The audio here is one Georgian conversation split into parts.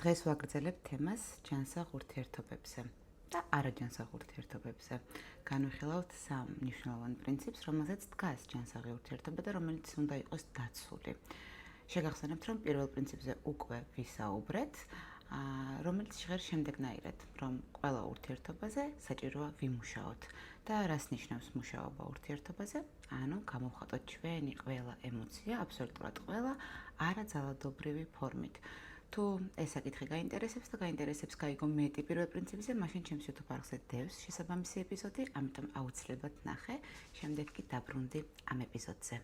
დღეს ვაგრძელებთ თემას ჯანსაღ ურთიერთობებზე და არაჯანსაღ ურთიერთობებზე. განვიხილავთ სამ მნიშვნელოვან პრინციპს, რომელზეც დგას ჯანსაღი ურთიერთობა და რომელიც უნდა იყოს დაცული. შეგახსენებთ, რომ პირველ პრინციპზე უკვე ვისაუბრეთ, რომელიც ჟღერს შემდეგნაირად, რომ ყველა ურთიერთობაზე საჭიროა ვიმუშაოთ და რას ნიშნავს მუშაობა ურთიერთობაზე? ანუ გამოვხატოთ ჩვენი ყველა ემოცია, აბსოლუტურად ყველა არაძალადობრივი ფორმით. თუ ეს საკითხი გაინტერესებს და გაინტერესებს გაიგო მეტი პირველ პრინციპზე, მაშინ ჩემს YouTube არხზე დევს შესაბამისი ეპიზოდი, ამიტომ აუცილებლად ნახე, შემდეგ კი დაბრუნდი ამ ეპიზოდზე.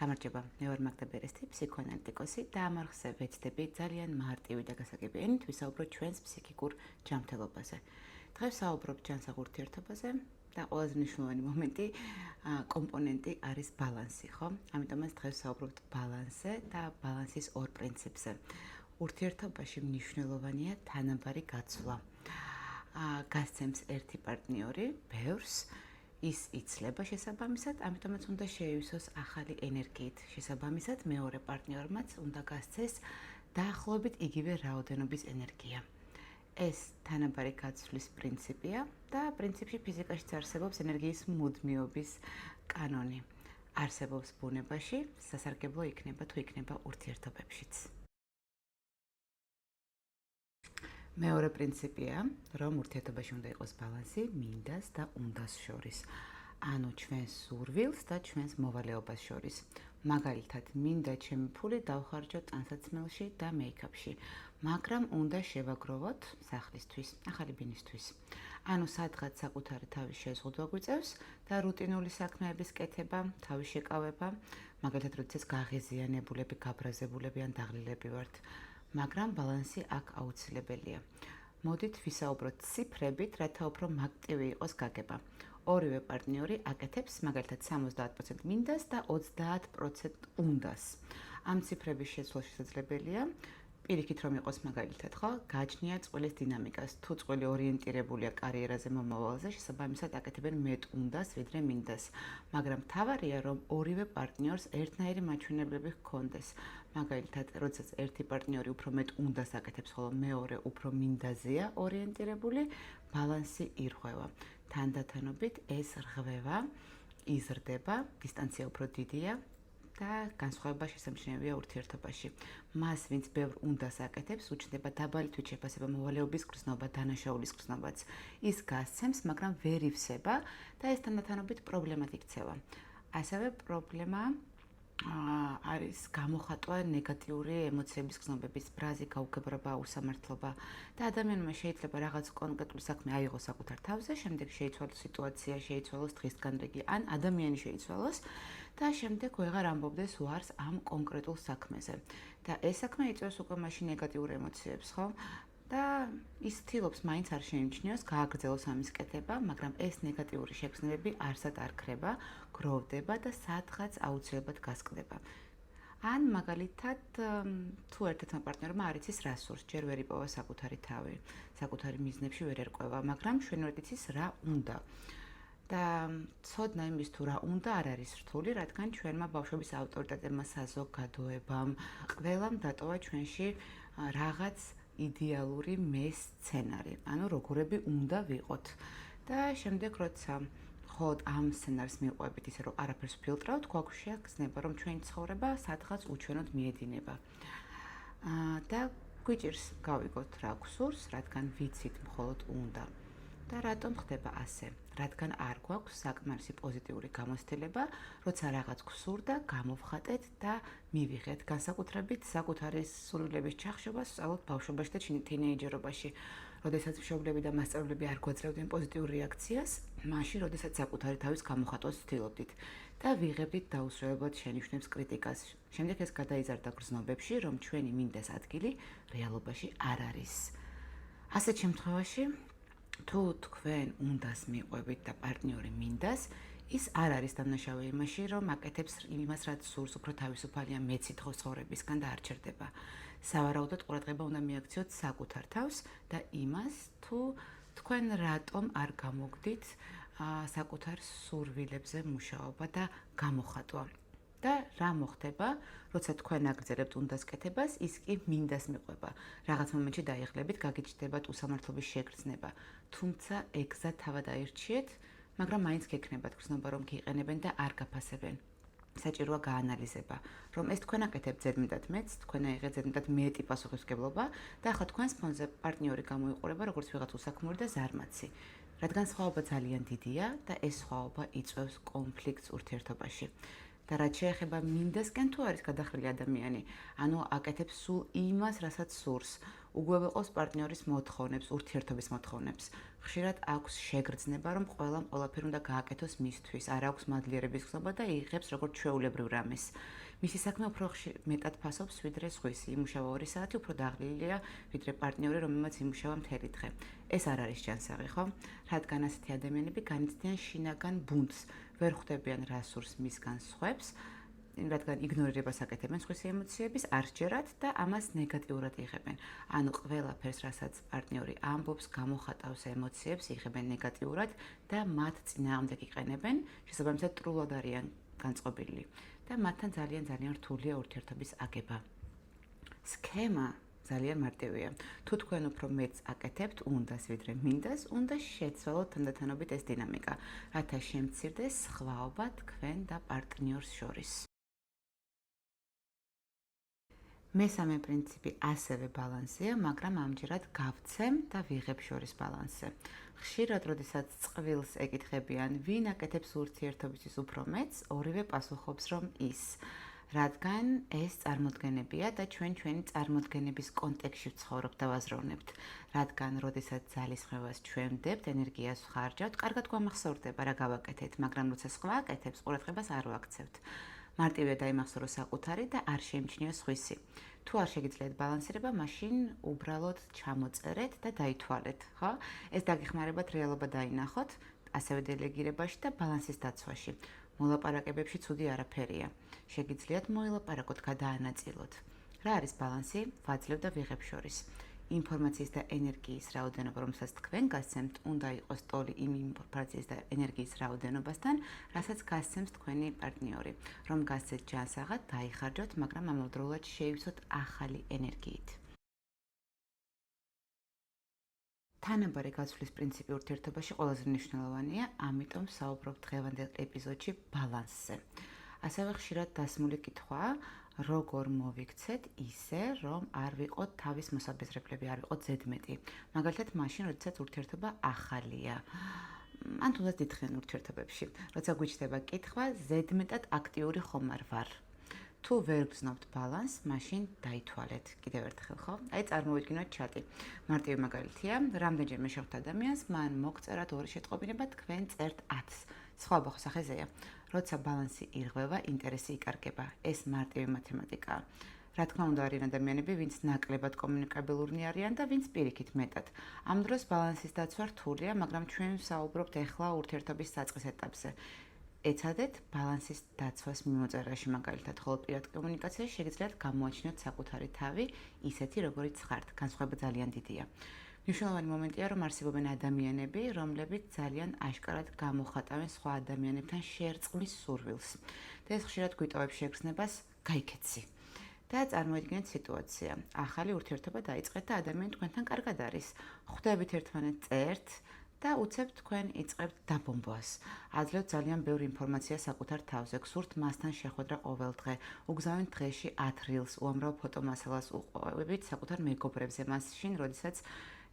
გამარჯობა, მე ვარ მაგდა ბერესტი, ფსიქოანალიტიკოსი და ამ არხზე ვეცდები ძალიან მარტივი და გასაგები ენით ვისაუბროთ ჩვენს ფსიქიკურ ჯანმრთელობაზე. დღეს ვსაუბრობ ჯანსაღ ურთიერთობაზე და ყველაზე მნიშვნელოვანი მომენტი, კომპონენტი არის ბალანსი, ხო? ამიტომაც დღეს ვსაუბრობთ ბალანსზე და ბალანსის ორ პრინციპზე. ურთიერთობაში მნიშვნელოვანია თანაბარი გაცვლა. გასცემს ერთი პარტნიორი ბევრს, ის იცლება შესაბამისად, ამიტომაც უნდა შეივსოს ახალი ენერგიით. შესაბამისად, მეორე პარტნიორმაც უნდა გასცეს დაახლოებით იგივე რაოდენობის ენერგია. ეს თანაბარი გაცვლის პრინციპია და პრინციპში ფიზიკაშიც არსებობს ენერგიის მუდმივობის კანონი. არსებობს ბუნებაში, სასარგებლო იქნება თუ იქნება ურთიერთობებშიც. მეორე პრინციპია, რომ ურთიერთობაში უნდა იყოს ბალანსი მინდას და უნდას შორის. ანუ ჩვენს სურვილს და ჩვენს მოვალეობას შორის. მაგალითად, მინდა ჩემი ფული დავხარჯო ტანსაცმელში და მეიქაპში, მაგრამ უნდა შევაგროვოთ სახლისთვის, ახალი ბინისთვის. ანუ სადღაც საკუთარი თავის შეზღუდვა გვიწევს და რუტინული საქმეების კეთება, თავის შეკავება, მაგალითად, როდესაც გაღიზიანებულები, გაბრაზებულები ან დაღლილები ვართ. მაგრამ ბალანსი აქ აუცილებელია. მოდით ვისაუბროთ ციფრებით, რათა უფრო აქტივი იყოს გაგება. ორივე პარტნიორი აკეთებს მაგალითად 70% მინდას და 30% უნდას. ამ ციფრების შეცვლა შესაძლებელია პირიქით რომ იყოს მაგალითად, ხო? გააჩნია წყვილის დინამიკას. თუ წყვილი ორიენტირებულია კარიერაზე, მომავალზე, შესაბამისად აკეთებენ მეტ უნდას, ვიდრე მინდას. მაგრამ მთავარია, რომ ორივე პარტნიორს ერთნაირი მაჩვენებლები ჰქონდეს. მაგალითად, როდესაც ერთი პარტნიორი უფრო მეტ უნდას აკეთებს, ხოლო მეორე უფრო მინდაზეა ორიენტირებული, ბალანსი ირღვევა. თანდათანობით ეს რღვევა იზრდება, დისტანცია უფრო დიდია და განსხვავება შესამჩნევია ურთიერთობაში. მას, ვინც ბევრ უნდას აკეთებს, უჩნდება დაბალი თვითშეფასება, მოვალეობის გრძნობა, დანაშაულის გრძნობაც. ის გასცემს, მაგრამ ვერ ივსება და ეს თანდათანობით პრობლემად იქცევა. ასევე პრობლემა არის გამოხატვა ნეგატიური ემოციების გრძნობების, ბრაზი, გაუგებრობა, უსამართლობა და ადამიანმა შეიძლება რაღაც კონკრეტული საქმე აიღოს საკუთარ თავზე, შემდეგ შეიცვალოს სიტუაცია, შეიცვალოს დღისგანრიგი, ან ადამიანი შეიცვალოს და შემდეგ ვეღარ ამბობდეს უარს ამ კონკრეტულ საქმეზე. და ეს საქმე იწვევს უკვე მაშინ ნეგატიურ ემოციებს, ხო? და ის ცდილობს მაინც არ შეიმჩნიოს, გააგრძელოს ამის კეთება, მაგრამ ეს ნეგატიური შეგრძნებები არსად არ ქრება, გროვდება და სადღაც აუცილებლად გასკდება. ან მაგალითად, თუ ერთ-ერთმა პარტნიორმა არ იცის რა სურს, ჯერ ვერ იპოვა საკუთარი თავი, საკუთარი მიზნებში ვერ ერკვევა, მაგრამ შვენურად იცის რა უნდა. და ცოდნა იმის თუ რა უნდა არ არის რთული, რადგან ჩვენმა ბავშვობის ავტორიტეტებმა, საზოგადოებამ, ყველამ დატოვა ჩვენში რაღაც იდეალური მე სცენარი, ანუ როგორები უნდა ვიყოთ. და შემდეგ როცა ხოდ ამ სცენარს მივყვებით ისე რომ არაფერს ფილტრავთ, გვაქვს გზნება რომ ჩვენი ცხოვრება სადღაც უჩვენოდ მიედინება. და გვიჭირს გავიგოთ რა გვსურს, რადგან ვიცით მხოლოდ უნდა. და რატომ ხდება ასე? რადგან არ გვაქვს საკმარისი პოზიტიური გამოცდილება, როცა რაღაც გვსურდა, გამოვხატეთ და მივიღეთ. განსაკუთრებით საკუთარი სურვილების ჩახშობას სწავლობთ ბავშვობაში და თინეიჯერობაში. როდესაც მშობლები და მასწავლებლები არ გვაძლევდნენ პოზიტიურ რეაქციას, მაშინ როდესაც საკუთარი თავის გამოხატვას ვცდილობდით და ვიღებდით დაუსრულებლად შენიშვნებს, კრიტიკას. შემდეგ ეს გადაიზარდა გრძნობებში, რომ ჩვენი მინდას ადგილი რეალობაში არ არის. ასეთ შემთხვევაში თუ თქვენ უნდას მიყვებით და პარტნიორი მინდას, ის არ არის დამნაშავე იმაში, რომ აკეთებს იმას, რაც სურს, უფრო თავისუფალია მეცითხოვს ცხოვრებისგან და არ ჩერდება. სავარაუდოდ ყურადღება უნდა მიაქციოთ საკუთარ თავს და იმას, თუ თქვენ რატომ არ გამოგდით საკუთარ სურვილებზე მუშაობა და გამოხატვა. და რა მოხდება, როცა თქვენ აგრძელებთ უნდას კეთებას, ის კი მინდას მიყვება. რაღაც მომენტში დაიღლებით, გაგიჩნდებათ უსამართლობის შეგრძნება. თუმცა ეგზა თავად აირჩიეთ, მაგრამ მაინც გექნებათ გრძნობა, რომ გიყენებენ და არ გაფასებენ. საჭიროა გაანალიზება, რომ ეს თქვენ აკეთებთ ზედმეტად მეც, თქვენ აიღეთ ზედმეტად მეტი პასუხისმგებლობა და ახლა თქვენს ფონზე პარტნიორი გამოიყურება როგორც ვიღაც უსაქმური და ზარმაცი. რადგან სხვაობა ძალიან დიდია და ეს სხვაობა იწვევს კონფლიქტს ურთიერთობაში. და რაც შეეხება მინდასკენ თუ არის გადახრილი ადამიანი, ანუ აკეთებს სულ იმას, რასაც სურს, უგუებელყავს პარტნიორის მოთხოვნებს, ურთიერთობის მოთხოვნებს. ხშირად აქვს შეგრძნება, რომ ყველამ ყველაფერი უნდა გააკეთოს მისთვის, არ აქვს მადლიერების გზნობა და იღებს როგორც ჩვეულებრივ რამეს. მისი საქმე უფრო მეტად ფასობს, ვიდრე სხვისი. იმუშავა 2 საათი, უფრო დაღლილია, ვიდრე პარტნიორი, რომელმაც იმუშავა მთელი დღე. ეს არ არის ჯანსაღი, ხო? რადგან ასეთი ადამიანები განიცდიან შინაგან ბუნტს, ვერ ხვდებიან რა სურს მისგან სხვებს, რადგან იგნორირებას აკეთებენ სხვისი ემოციების, არ სჯერათ და ამას ნეგატიურად იღებენ. ანუ ყველაფერს, რასაც პარტნიორი ამბობს, გამოხატავს ემოციებს, იღებენ ნეგატიურად და მათ წინააღმდეგ იყენებენ, შესაბამისად ტრულად არიან განწყობილი და მათთან ძალიან რთულია ურთიერთობის აგება. სქემა ძალიან მარტივია. თუ თქვენ უფრო მეტს აკეთებთ უნდას ვიდრე მინდას, უნდა შეცვალოთ თანდათანობით ეს დინამიკა, რათა შემცირდეს სხვაობა თქვენ და პარტნიორს შორის. მესამე პრინციპი ასევე ბალანსია, მაგრამ ამჯერად გავცემ და ვიღებ შორის ბალანსზე. ხშირად, როდესაც წყვილს ეკითხებიან, ვინ აკეთებს ურთიერთობისთვის უფრო მეტს, ორივე პასუხობს, რომ ის. რადგან ეს წარმოდგენებია და ჩვენი წარმოდგენების კონტექსტში ვცხოვრობთ და ვაზროვნებთ. რადგან, როდესაც ძალისხმევას ჩვენ ვდებთ, ენერგიას ვხარჯავთ, კარგად გვამახსოვრდება რა გავაკეთეთ, მაგრამ როცა სხვა აკეთებს, ყურადღებას არ ვაქცევთ. მარტივია დაიმახსოვროს საკუთარი და არ შეიმჩნიოს სხვისი. თუ არ შეგიძლიათ ბალანსირება, მაშინ უბრალოდ ჩამოწერეთ და დაითვალეთ, ხო? ეს დაგეხმარებათ რეალობა დაინახოთ, ასევე დელეგირებაში და ბალანსის დაცვაში. მოლაპარაკებებში ცუდი არაფერია. შეგიძლიათ მოილაპარაკოთ, გადაანაწილოთ. რა არის ბალანსი? ვაძლევ და ვიღებ შორის. ინფორმაციის და ენერგიის რაოდენობა, რომელსაც თქვენ გასცემთ, უნდა იყოს ტოლი იმ ინფორმაციის და ენერგიის რაოდენობასთან, რასაც გასცემს თქვენი პარტნიორი. რომ გასცეთ ჯანსაღად, დაიხარჯოთ, მაგრამ ამავდროულად შეივსოთ ახალი ენერგიით. თანაბარი გაცვლის პრინციპი ურთიერთობაში ყველაზე მნიშვნელოვანია, ამიტომ საუბრობ დღევანდელ ეპიზოდში ბალანსზე. ასევე ხშირად დასმული კითხვაა, როგორ მოვიქცეთ ისე, რომ არ ვიყოთ თავის მოსაბეზრებლები, არ ვიყოთ ზედმეტი. მაგალითად, მაშინ, როდესაც ურთიერთობა ახალია. ან თუნდაც დიდხნიან ურთიერთობებში, როცა გვიჩნდება კითხვა, ზედმეტად აქტიური ხომ არ ვარ. თუ ვერ გრძნობთ ბალანსს, მაშინ დაითვალეთ. კიდევ ერთხელ, ხო? აი წარმოვიდგინოთ ჩატი. მარტივი მაგალითია, რამდენჯერმე შეხვდით ადამიანს, მან მოგწერათ 2 შეტყობინება, თქვენ წერთ 10-ს. სხვაობა ხო სახეზეა. როცა ბალანსი ირღვევა, ინტერესი იკარგება. ეს მარტივი მათემატიკაა. რა თქმა უნდა, არიან ადამიანები, ვინც ნაკლებად კომუნიკაბილურნი არიან და ვინც პირიქით მეტად. ამ დროს ბალანსის დაცვა რთულია, მაგრამ ჩვენ ვსაუბრობთ ახლა ურთიერთობის საწყის ეტაპზე. ეცადეთ ბალანსის დაცვას მიმოწერაში, მაგალითად, ხოლო პირად კომუნიკაციაში შეგიძლიათ გამოაჩინოთ საკუთარი თავი, ისეთი როგორიც ხართ. განსხვავება ძალიან დიდია. მნიშვნელოვანი მომენტია, რომ არსებობენ ადამიანები, რომლებიც ძალიან აშკარად გამოხატავენ სხვა ადამიანებთან შერწყმის სურვილს. და ეს ხშირად გვიტოვებს შეგრძნებას, გაიქეცი. და წარმოიდგინეთ სიტუაცია. ახალი ურთიერთობა დაიწყეთ და ადამიანი თქვენთან კარგად არის. ხვდებით ერთმანეთს წერთ და უცებ თქვენ იწყებთ დაბომბვას. აძლევთ ძალიან ბევრი ინფორმაცია საკუთარ თავზე, გსურთ მასთან შეხვედრა ყოველ დღე. უგზავნით დღეში 10 რილს, უამრავ ფოტომასალას უყვებით საკუთარ მეგობრებზე, მაშინ, როდესაც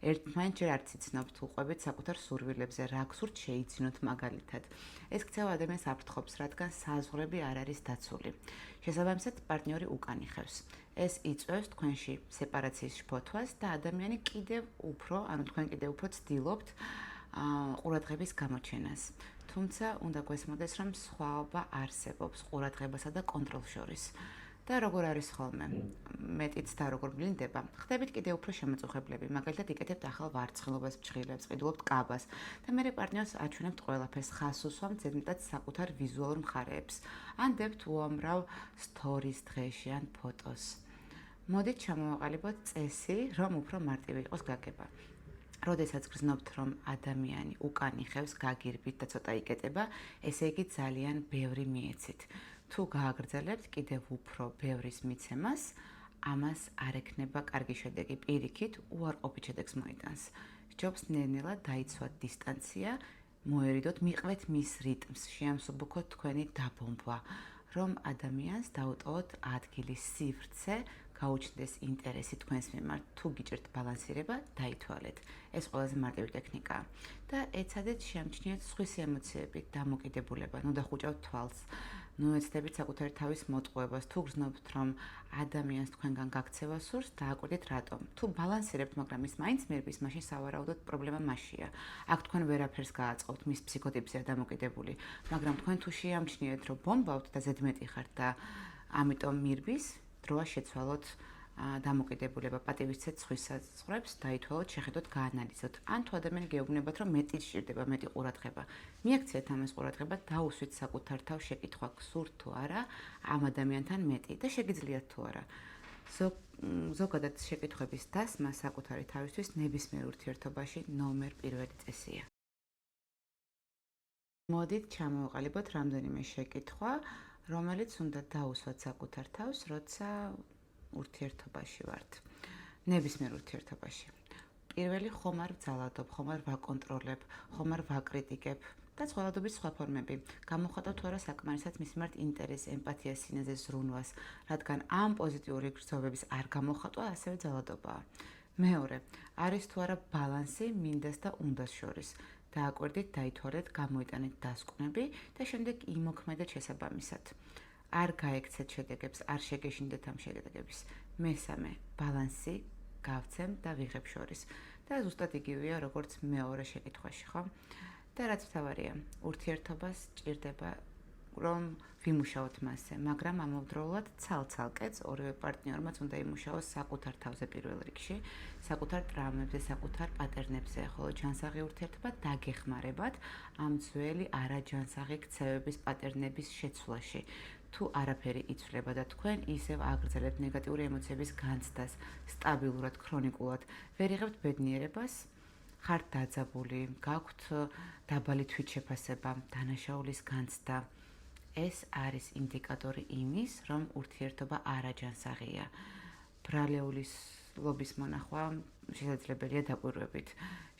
ერთმანეთს ჯერ არც იცნობთ, უყვებით საკუთარ სურვილებზე, რა გსურთ შეიცინოთ მაგალითად. ეს ქცევა ადამიანს აფრთხობს, რადგან საზღვრები არ არის დაცული. შესაბამისად, პარტნიორი უკან იხევს. ეს იწვევს თქვენში სეპარაციის შფოთვას და ადამიანი კიდევ უფრო, ანუ თქვენ კიდევ უფრო ცდილობთ ყურადღების გამოჩენას. თუმცა, უნდა გვესმოდეს, რომ სხვაობა არსებობს ყურადღებასა და კონტროლს შორის. და როგორ არის ხოლმე? მეტიც და როგორ ვლინდება? ხდებით კიდევ უფრო შემოწუხებლები, მაგალითად, იკეთებთ ახალ ვარცხილობას, ფჭყილებს, ყიდულობთ კაბას და მერე პარტნიორს აჩვენებთ ყველაფერს, ხაზს უსვამთ ზედმეტად საკუთარ ვიზუალურ მხარეებს. ან დებთ უამრავ სტორის დღეში ან ფოტოს. მოდით ჩამოვაყალიბოთ წესი, რომ უფრო მარტივი იყოს გაგება. როდესაც გრძნობთ, რომ ადამიანი უკან იხევს, გაგირბით და ცოტა იკეტება, ესე იგი ძალიან ბევრი მიეცით. თუ გააგრძელებთ კიდევ უფრო ბევრის მიცემას, ამას არ ექნება კარგი შედეგი, პირიქით უარყოფით შედეგს მოიტანს. სჯობს ნელ-ნელა დაიცვათ დისტანცია, მოერიდოთ, მიყვეთ მის რიტმს, შეამსუბუქოთ თქვენი დაბომბვა, რომ ადამიანს დაუტოვოთ ადგილის სივრცე, გაუჩნდეს ინტერესი თქვენს მიმართ, თუ გიჭირთ ბალანსირება, დაითვალეთ. ეს ყველაზე მარტივი ტექნიკაა. და ეცადეთ შეამჩნიეთ სხვისი ემოციები, დამოკიდებულება, ნუ დახუჭავთ თვალს. ნუ ეცდებით საკუთარი თავის მოტყუებას, თუ გრძნობთ, რომ ადამიანს თქვენგან გაქცევა სურს, დააკვირდით რატომ. თუ ბალანსირებთ, მაგრამ ის მაინც მერბის, მაშინ სავარაუდოდ პრობლემა მასშია. აქ თქვენ ვერაფერს გააწყობთ, მის ფსიქოტიპზეა დამოკიდებული, მაგრამ თქვენ თუ შეამჩნიეთ, რომ ბომბავთ და ზედმეტი ხართ და ამიტომ მირბის, დროა შეცვალოთ დამოკიდებულება, პატივისცეთ სხვის საზღვრებს, დაითვალოთ, შეხედოთ, გაანალიზოთ. ან თუ ადამიანი გეუბნებათ, რომ მეტი სჭირდება, მეტი ყურადღება, მიაქციეთ ამას ყურადღება, დაუსვით საკუთარ თავს შეკითხვა, გსურთ თუ არა ამ ადამიანთან მეტი და შეგიძლიათ თუ არა. ზოგადად შეკითხვების დასმა საკუთარი თავისთვის ნებისმიერ ურთიერთობაში ნომერ პირველი წესია. მოდით ჩამოვყალიბოთ რამდენიმე შეკითხვა, რომელიც უნდა დაუსვათ საკუთარ თავს, როცა ურთიერთობაში ვართ. ნებისმიერ ურთიერთობაში. პირველი ხომ არ ვძალადობ, ხომ არ ვაკონტროლებ, ხომ არ ვაკრიტიკებ და ცვალადობის სხვა ფორმები. გამოხატავ თუ არა საკმარისად მის მიმართ ინტერესს, ემპათიას, სინაზეს, ზრუნვას, რადგან ამ პოზიტიური გრძნობების არ გამოხატვა ასევე ძალადობაა. მეორე, არის თუ არა ბალანსი მინდას და უნდას შორის. დააკვირდით, დაითვალეთ, გამოიტანეთ დასკვნები და შემდეგ იმოქმედეთ შესაბამისად. არ გაექცეთ შედეგებს, არ შეგეშინდეთ ამ შედეგების. მესამე, ბალანსი გავცემ და ვიღებ შორის. და ზუსტად იგივეა, როგორც მეორე შეკითხვაში, ხო? და რაც მთავარია, ურთიერთობას ჭირდება, რომ ვიმუშაოთ მასზე, მაგრამ ამავდროულად ცალ-ცალკეც ორივე პარტნიორმაც უნდა იმუშაოს საკუთარ თავზე პირველ რიგში, საკუთარ ტრაუმებზე, საკუთარ პატერნებზე, ხოლო ჯანსაღი ურთიერთობა დაგეხმარებათ ამ ძველი არაჯანსაღი ქცევების პატერნების შეცვლაში. თუ არაფერი იცვლება და თქვენ ისევ აგრძელებთ ნეგატიური ემოციების განცდას, სტაბილურად, ქრონიკულად, ვერ იღებთ ბედნიერებას, ხართ დაძაბული, გაქვთ დაბალი თვითშეფასება, დანაშაულის განცდა. ეს არის ინდიკატორი იმის, რომ ურთიერთობა არაჯანსაღია. ბრალეულის ლობის მონახვა შესაძლებელია დაკვირვებით.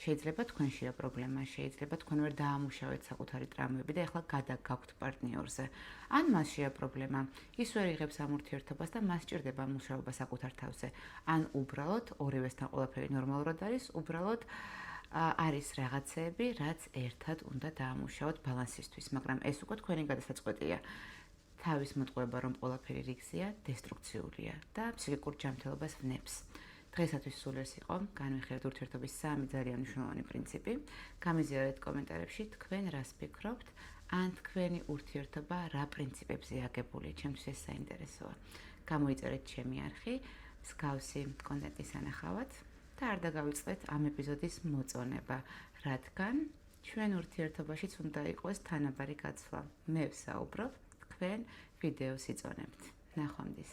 შეიძლება თქვენშია პრობლემა, შეიძლება თქვენ ვერ დაამუშავეთ საკუთარი ტრაუმები და ეხლა გადაგაქვთ პარტნიორზე. ან მასშია პრობლემა, ის ვერ იღებს ამ ურთიერთობას და მას სჭირდება მუშაობა საკუთარ თავზე. ან უბრალოდ ორივესთან ყველაფერი ნორმალურად არის, უბრალოდ არის რაღაცეები, რაც ერთად უნდა დაამუშავოთ ბალანსისთვის, მაგრამ ეს უკვე თქვენი გადასაწყვეტია. თავის მოტყუება, რომ ყველაფერი რიგზეა, დესტრუქციულია და ფსიქიკურ ჯანმრთელობას ვნებს. დღეისათვის სულ ეს იყო, განვიხილეთ ურთიერთობის 3 ძალიან მნიშვნელოვანი პრინციპი. გამიზიარეთ კომენტარებში თქვენ რას ფიქრობთ, ან თქვენი ურთიერთობა რა პრინციპებზე აგებული, ჩემთვის ეს საინტერესოა. გამოიწერეთ ჩემი არხი, მსგავსი კონტენტის ანახავად და არ დაგავიწყდეთ ამ ეპიზოდის მოწონება, რადგან ჩვენ ურთიერთობაშიც უნდა იყოს თანაბარი გაცვლა. მე ვსაუბრობ, თქვენ ვიდეოს იწონებთ. ნახვამდის.